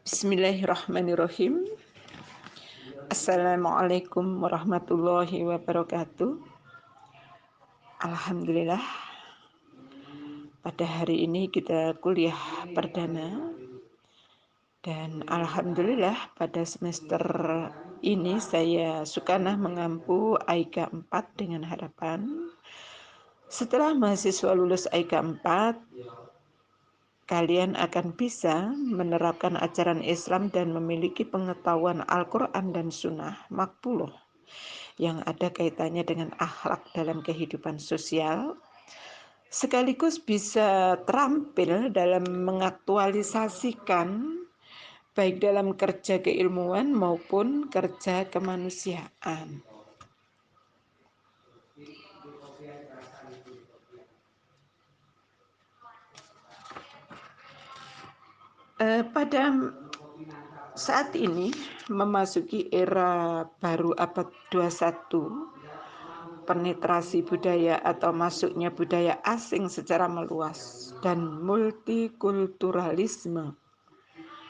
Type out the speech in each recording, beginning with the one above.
Bismillahirrahmanirrahim. Assalamualaikum warahmatullahi wabarakatuh. Alhamdulillah, pada hari ini kita kuliah perdana. Dan alhamdulillah pada semester ini saya Sukanah mengampu AIKA 4 dengan harapan setelah mahasiswa lulus AIKA 4, kalian akan bisa menerapkan ajaran Islam dan memiliki pengetahuan Al-Quran dan Sunnah makbuluh yang ada kaitannya dengan akhlak dalam kehidupan sosial, sekaligus bisa terampil dalam mengaktualisasikan baik dalam kerja keilmuan maupun kerja kemanusiaan. Pada saat ini memasuki era baru abad 21, penetrasi budaya atau masuknya budaya asing secara meluas dan multikulturalisme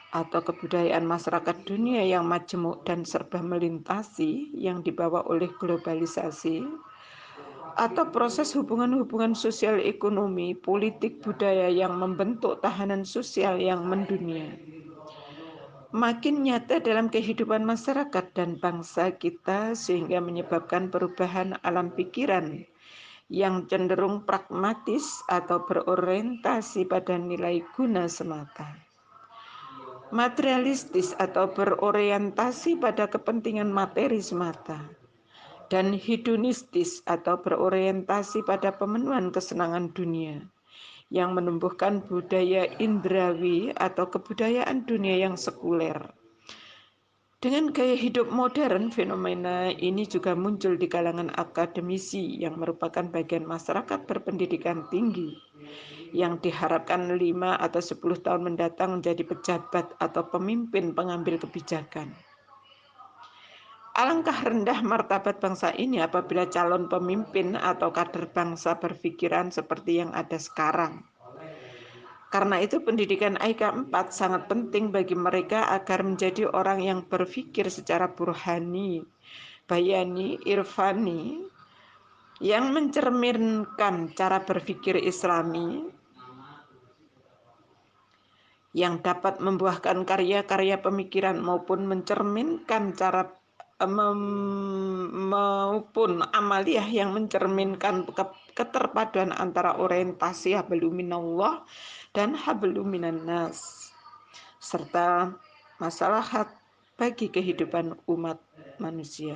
atau kebudayaan masyarakat dunia yang majemuk dan serba melintasi yang dibawa oleh globalisasi atau proses hubungan-hubungan sosial ekonomi, politik, budaya yang membentuk tahanan sosial yang mendunia, makin nyata dalam kehidupan masyarakat dan bangsa kita sehingga menyebabkan perubahan alam pikiran yang cenderung pragmatis atau berorientasi pada nilai guna semata, materialistis atau berorientasi pada kepentingan materi semata, dan hedonistis atau berorientasi pada pemenuhan kesenangan dunia yang menumbuhkan budaya indrawi atau kebudayaan dunia yang sekuler. Dengan gaya hidup modern, fenomena ini juga muncul di kalangan akademisi yang merupakan bagian masyarakat berpendidikan tinggi yang diharapkan 5 atau 10 tahun mendatang menjadi pejabat atau pemimpin pengambil kebijakan. Alangkah rendah martabat bangsa ini apabila calon pemimpin atau kader bangsa berpikiran seperti yang ada sekarang. Karena itu pendidikan AIKA 4 sangat penting bagi mereka agar menjadi orang yang berpikir secara burhani, bayani, irfani, yang mencerminkan cara berpikir Islami, yang dapat membuahkan karya-karya pemikiran maupun mencerminkan cara maupun amaliyah yang mencerminkan keterpaduan antara orientasi habluminallah dan habluminannas serta maslahat bagi kehidupan umat manusia.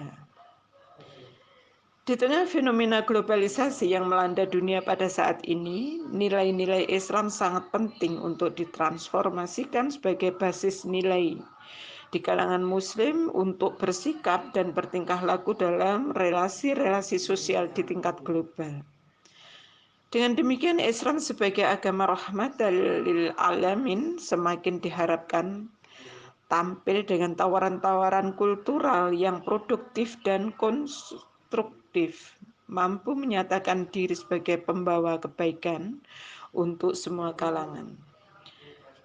Di tengah fenomena globalisasi yang melanda dunia pada saat ini, nilai-nilai Islam sangat penting untuk ditransformasikan sebagai basis nilai di kalangan Muslim untuk bersikap dan bertingkah laku dalam relasi-relasi sosial di tingkat global. Dengan demikian, Islam sebagai agama rahmatan lil alamin semakin diharapkan tampil dengan tawaran-tawaran kultural yang produktif dan konstruktif, mampu menyatakan diri sebagai pembawa kebaikan untuk semua kalangan.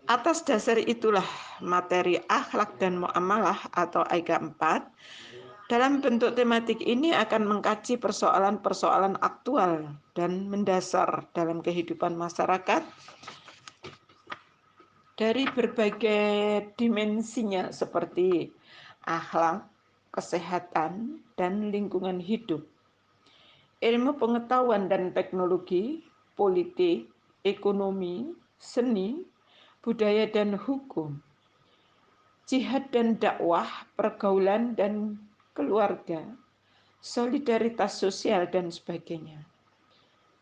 Atas dasar itulah materi akhlak dan muamalah atau AIKA 4 dalam bentuk tematik ini akan mengkaji persoalan-persoalan aktual dan mendasar dalam kehidupan masyarakat dari berbagai dimensinya seperti akhlak, kesehatan, dan lingkungan hidup, ilmu pengetahuan dan teknologi, politik, ekonomi, seni, budaya dan hukum, jihad dan dakwah, pergaulan dan keluarga, solidaritas sosial dan sebagainya.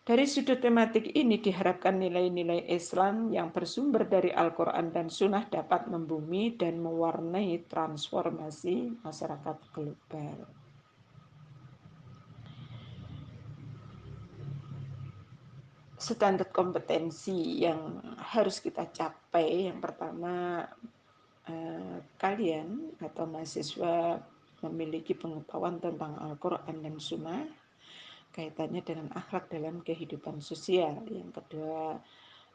Dari sudut tematik ini diharapkan nilai-nilai Islam yang bersumber dari Al-Quran dan Sunnah dapat membumi dan mewarnai transformasi masyarakat global. Standar kompetensi yang harus kita capai, yang pertama, kalian atau mahasiswa memiliki pengetahuan tentang Al-Quran dan Sunnah kaitannya dengan akhlak dalam kehidupan sosial. Yang kedua,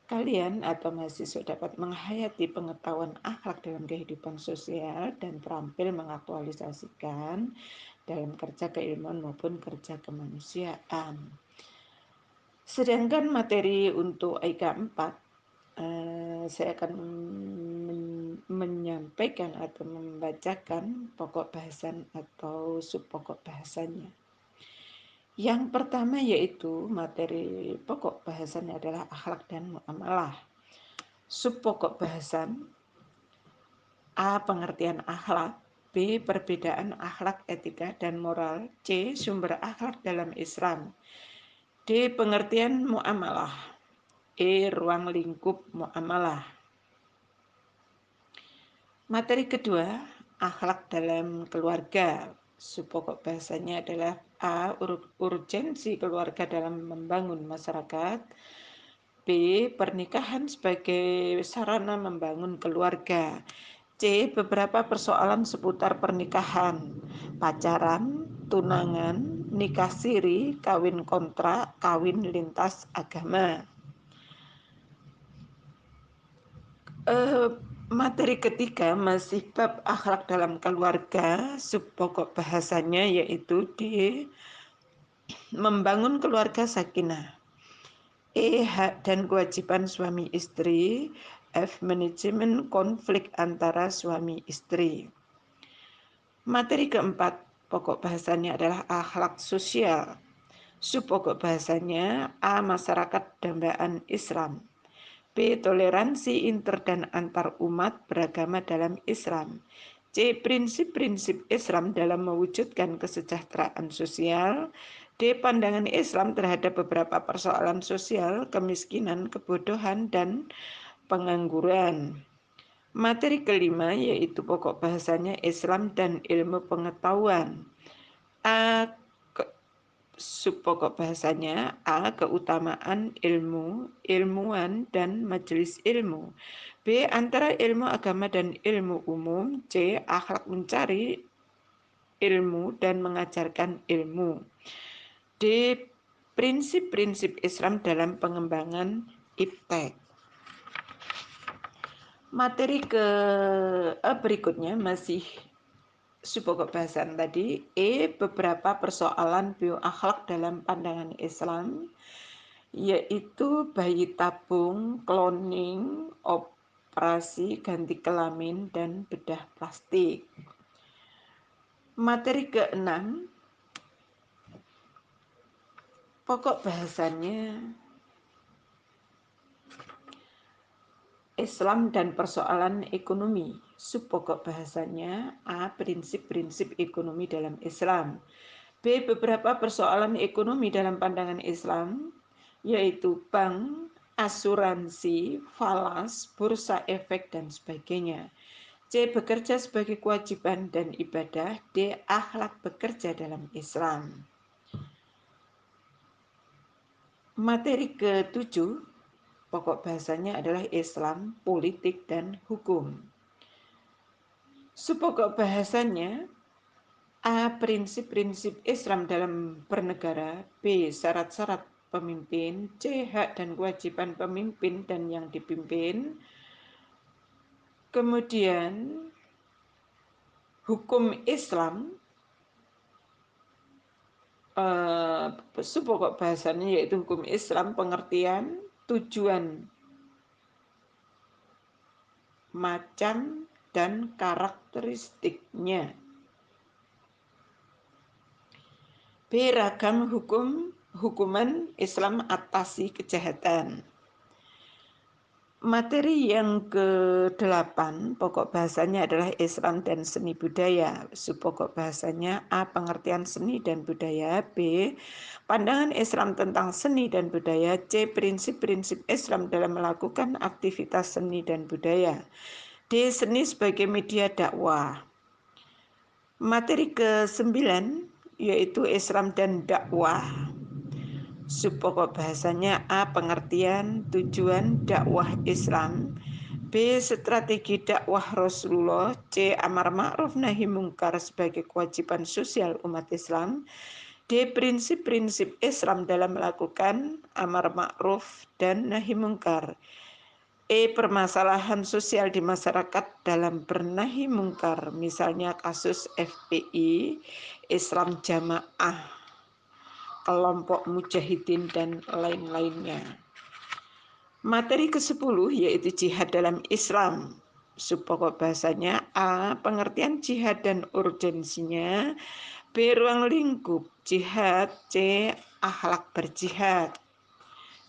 Kalian atau mahasiswa dapat menghayati pengetahuan akhlak dalam kehidupan sosial dan terampil mengaktualisasikan dalam kerja keilmuan maupun kerja kemanusiaan. Sedangkan materi untuk IK 4, saya akan menyampaikan atau membacakan pokok bahasan atau subpokok bahasanya. Yang pertama yaitu materi pokok bahasannya adalah akhlak dan muamalah. Subpokok bahasan A. Pengertian akhlak, B. Perbedaan akhlak, etika, dan moral, C. Sumber akhlak dalam Islam, D. Pengertian muamalah, E. Ruang lingkup muamalah. Materi kedua, akhlak dalam keluarga. Subpokok bahasanya adalah A. Urgensi keluarga dalam membangun masyarakat, B. Pernikahan sebagai sarana membangun keluarga, C. Beberapa persoalan seputar pernikahan, pacaran, tunangan, nikah siri, kawin kontrak, kawin lintas agama. Materi ketiga masih bab akhlak dalam keluarga, subpokok bahasanya yaitu D. Membangun keluarga sakinah, E. Hak dan kewajiban suami istri, F. Manajemen konflik antara suami istri. Materi keempat, pokok bahasanya adalah akhlak sosial. Subpokok bahasanya A. Masyarakat dambaan Islam, B. Toleransi inter dan antar umat beragama dalam Islam, C. Prinsip-prinsip Islam dalam mewujudkan kesejahteraan sosial, D. Pandangan Islam terhadap beberapa persoalan sosial, kemiskinan, kebodohan, dan pengangguran. Materi kelima yaitu pokok bahasanya Islam dan ilmu pengetahuan. A. Subpokok bahasanya A. Keutamaan ilmu, ilmuwan, dan majelis ilmu, B. Antara ilmu agama dan ilmu umum, C. Akhlak mencari ilmu dan mengajarkan ilmu, D. Prinsip-prinsip Islam dalam pengembangan iptek. Materi berikutnya masih subpokok bahasan tadi, E. Beberapa persoalan bioakhlak dalam pandangan Islam, yaitu bayi tabung, cloning, operasi ganti kelamin, dan bedah plastik. Materi keenam, pokok bahasannya Islam dan persoalan ekonomi. Subpokok bahasanya A. Prinsip-prinsip ekonomi dalam Islam, B. Beberapa persoalan ekonomi dalam pandangan Islam, yaitu bank, asuransi, falas, bursa efek, dan sebagainya, C. Bekerja sebagai kewajiban dan ibadah, D. Akhlak bekerja dalam Islam. Materi ketujuh, pokok bahasanya adalah Islam, politik, dan hukum. Subpokok bahasanya A. Prinsip-prinsip Islam dalam bernegara, B. Syarat-syarat pemimpin, C. Hak dan kewajiban pemimpin dan yang dipimpin. Kemudian hukum Islam, subpokok bahasanya yaitu hukum Islam, pengertian, tujuan, macam, dan karakteristiknya. B. Ragam hukuman Islam atasi kejahatan. Materi yang ke-8, pokok bahasanya adalah Islam dan seni budaya. Subpokok bahasanya A. Pengertian seni dan budaya, B. Pandangan Islam tentang seni dan budaya, C. Prinsip-prinsip Islam dalam melakukan aktivitas seni dan budaya, D. Seni sebagai media dakwah. Materi ke-9 yaitu Islam dan dakwah. Subpokok bahasanya A. Pengertian tujuan dakwah Islam, B. Strategi dakwah Rasulullah, C. Amar ma'ruf nahi mungkar sebagai kewajiban sosial umat Islam, D. Prinsip-prinsip Islam dalam melakukan amar ma'ruf dan nahi mungkar. E. Permasalahan sosial di masyarakat dalam bernahi mungkar, misalnya kasus FPI, Islam Jamaah, kelompok mujahidin, dan lain-lainnya. Materi ke-10 yaitu jihad dalam Islam. Subpokok bahasanya A. Pengertian jihad dan urgensinya. B. Ruang lingkup jihad. C. Akhlak berjihad.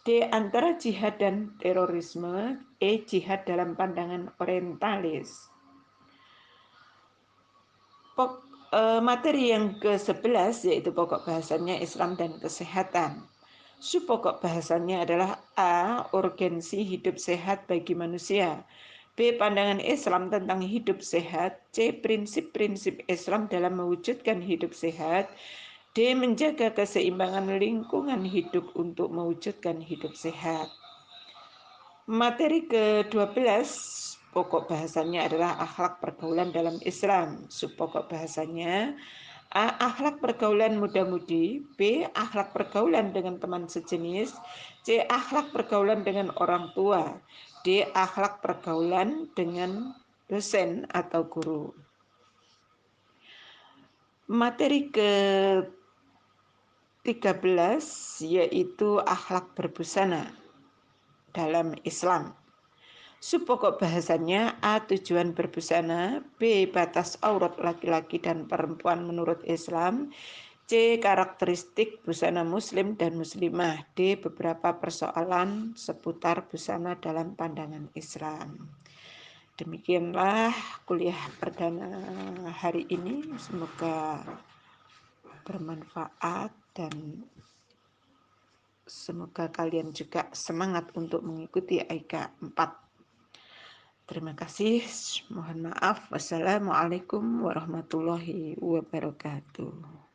D. Antara jihad dan terorisme. E. Jihad dalam pandangan orientalis. Materi yang ke-11 yaitu pokok bahasanya Islam dan kesehatan. Subpokok bahasannya adalah A. Urgensi hidup sehat bagi manusia. B. Pandangan Islam tentang hidup sehat. C. Prinsip-prinsip Islam dalam mewujudkan hidup sehat. D. Menjaga keseimbangan lingkungan hidup untuk mewujudkan hidup sehat. Materi ke-12 pokok bahasanya adalah akhlak pergaulan dalam Islam. Subpokok bahasanya A. Akhlak pergaulan muda-mudi. B. Akhlak pergaulan dengan teman sejenis. C. Akhlak pergaulan dengan orang tua. D. Akhlak pergaulan dengan dosen atau guru. Materi ke-13 yaitu akhlak berbusana dalam Islam. Subpokok bahasannya A. Tujuan berbusana. B. Batas aurat laki-laki dan perempuan menurut Islam. C. Karakteristik busana muslim dan muslimah. D. Beberapa persoalan seputar busana dalam pandangan Islam. Demikianlah kuliah perdana hari ini. Semoga bermanfaat dan semoga kalian juga semangat untuk mengikuti AIKA 4. Terima kasih. Mohon maaf. Wassalamualaikum warahmatullahi wabarakatuh.